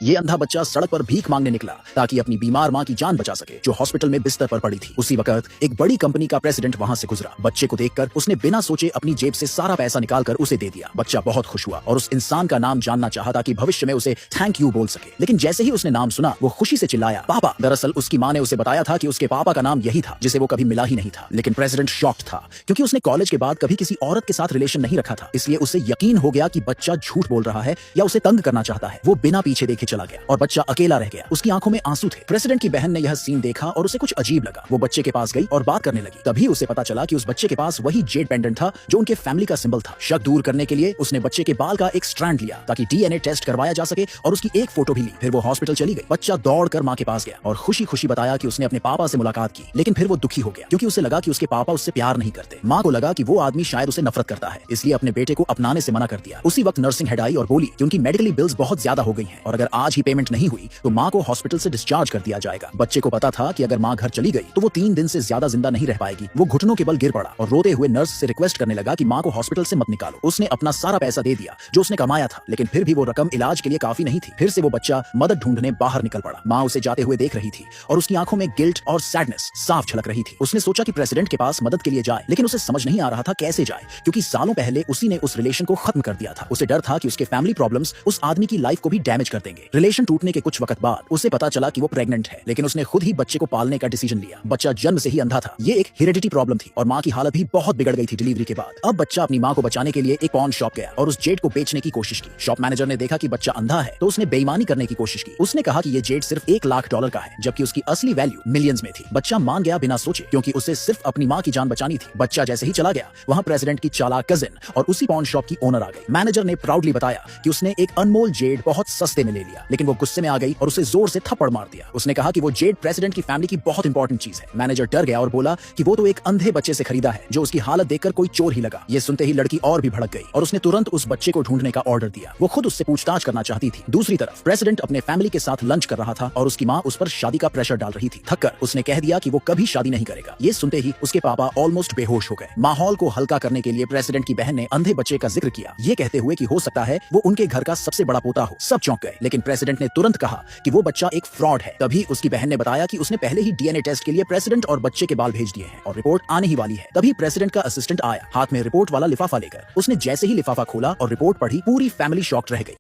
ये अंधा बच्चा सड़क पर भीख मांगने निकला ताकि अपनी बीमार मां की जान बचा सके, जो हॉस्पिटल में बिस्तर पर पड़ी थी। उसी वक्त एक बड़ी कंपनी का प्रेसिडेंट वहां से गुजरा। बच्चे को देखकर उसने बिना सोचे अपनी जेब से सारा पैसा निकालकर उसे दे दिया। बच्चा बहुत खुश हुआ और उस इंसान का नाम जानना चाहा ताकि भविष्य में उसे थैंक यू बोल सके। लेकिन जैसे ही उसने नाम सुना, वो खुशी से चिल्लाया, पापा। दरअसल उसकी मां ने उसे बताया था कि उसके पापा का नाम यही था, जिसे वो कभी मिला ही नहीं था। लेकिन प्रेसिडेंट शॉक्ड था, क्योंकि उसने कॉलेज के बाद कभी किसी औरत के साथ रिलेशन नहीं रखा था। इसलिए उसे यकीन हो गया कि बच्चा झूठ बोल रहा है या उसे तंग करना चाहता है। वो बिना पीछे देखे चला गया और बच्चा अकेला रह गया। उसकी आंखों में आंसू थे। प्रेसिडेंट की बहन ने यह सीन देखा और उसे कुछ अजीब लगा। वो बच्चे के पास गई और बात करने लगी। तभी उसे पता चला कि उस बच्चे के पास वही जेड पेंडेंट था जो उनके फैमिली का सिंबल था। शक दूर करने के लिए उसने बच्चे के बाल का एक स्ट्रैंड लिया ताकि डीएनए टेस्ट करवाया जा सके और उसकी एक फोटो भी ली। फिर वो हॉस्पिटल चली गई। बच्चा दौड़कर मां के पास गया और खुशी खुशी बताया कि उसने अपने पापा से मुलाकात की। लेकिन फिर वो दुखी हो गया, क्योंकि उसे लगा कि उसके पापा उससे प्यार नहीं करते। मां को लगा कि वो आदमी शायद उसे नफरत करता है, इसलिए अपने बेटे को अपनाने से मना कर दिया। उसी वक्त नर्सिंग हेड आई और बोली कि उनकी मेडिकली बिल्स बहुत ज्यादा हो गई हैं और अगर आज ही पेमेंट नहीं हुई तो मां को हॉस्पिटल से डिस्चार्ज कर दिया जाएगा। बच्चे को पता था कि अगर मां घर चली गई तो वो 3 दिन से ज्यादा जिंदा नहीं रह पाएगी। वो घुटनों के बल गिर पड़ा और रोते हुए नर्स से रिक्वेस्ट करने लगा कि मां को हॉस्पिटल से मत निकालो। उसने अपना सारा पैसा दे दिया जो उसने कमाया था, लेकिन फिर भी वो रकम इलाज के लिए काफी नहीं थी। फिर से वो बच्चा मदद ढूंढने बाहर निकल पड़ा। मां उसे जाते हुए देख रही थी और उसकी आंखों में गिल्ट और सैडनेस साफ झलक रही थी। उसने सोचा कि प्रेसिडेंट के पास मदद के लिए जाए, लेकिन उसे समझ नहीं आ रहा था कैसे जाए, क्योंकि सालों पहले उसी ने उस रिलेशन को खत्म कर दिया था। उसे डर था कि उसके फैमिली प्रॉब्लम्स उस आदमी की लाइफ को भी डैमेज कर देंगे। रिलेशन टूटने के कुछ वक्त बाद उसे पता चला कि वो प्रेग्नेंट है, लेकिन उसने खुद ही बच्चे को पालने का डिसीजन लिया। बच्चा जन्म से ही अंधा था। ये एक हेरिडिटी प्रॉब्लम थी और मां की हालत भी बहुत बिगड़ गई थी डिलीवरी के बाद। अब बच्चा अपनी मां को बचाने के लिए एक पॉन शॉप गया और उस जेड को बेचने की कोशिश की। शॉप मैनेजर ने देखा कि बच्चा अंधा है तो उसने बेईमानी करने की कोशिश की। उसने कहा कि ये जेड सिर्फ $1 लाख का है, जबकि उसकी असली वैल्यू मिलियंस में थी। बच्चा मान गया बिना सोचे, क्योंकि उसे सिर्फ अपनी मां की जान बचानी थी। बच्चा जैसे ही चला गया, वहां प्रेसिडेंट की चालाक कजिन और उसी पॉन शॉप की ओनर आ गई। मैनेजर ने प्राउडली बताया कि उसने एक अनमोल जेड बहुत सस्ते में ले लिया, लेकिन वो गुस्से में आ गई और उसे जोर से थप्पड़ मार दिया। उसने कहा कि वो जेड प्रेसिडेंट की फैमिली की बहुत इंपॉर्टेंट चीज है। मैनेजर डर गया और बोला कि वो तो एक अंधे बच्चे से खरीदा है जो उसकी हालत देखकर कोई चोर ही लगा। ये सुनते ही लड़की और भी भड़क गई और उसने तुरंत उस बच्चे को ढूंढने का ऑर्डर दिया। वो खुद उससे पूछताछ करना चाहती थी। दूसरी तरफ प्रेसिडेंट अपने फैमिली के साथ लंच कर रहा था और उसकी मां उस पर शादी का प्रेशर डाल रही थी। थककर उसने कह दिया कि वो कभी शादी नहीं करेगा। ये सुनते ही उसके पापा ऑलमोस्ट बेहोश हो गए। माहौल को हल्का करने के लिए प्रेसिडेंट की बहन ने अंधे बच्चे का जिक्र किया, ये कहते हुए कि हो सकता है वो उनके घर का सबसे बड़ा पोता हो। सब चौंक गए, लेकिन प्रेसिडेंट ने तुरंत कहा कि वो बच्चा एक फ्रॉड है। तभी उसकी बहन ने बताया कि उसने पहले ही डीएनए टेस्ट के लिए प्रेसिडेंट और बच्चे के बाल भेज दिए हैं और रिपोर्ट आने ही वाली है। तभी प्रेसिडेंट का असिस्टेंट आया, हाथ में रिपोर्ट वाला लिफाफा लेकर। उसने जैसे ही लिफाफा खोला और रिपोर्ट पढ़ी, पूरी फैमिली शॉक्ड रह गई।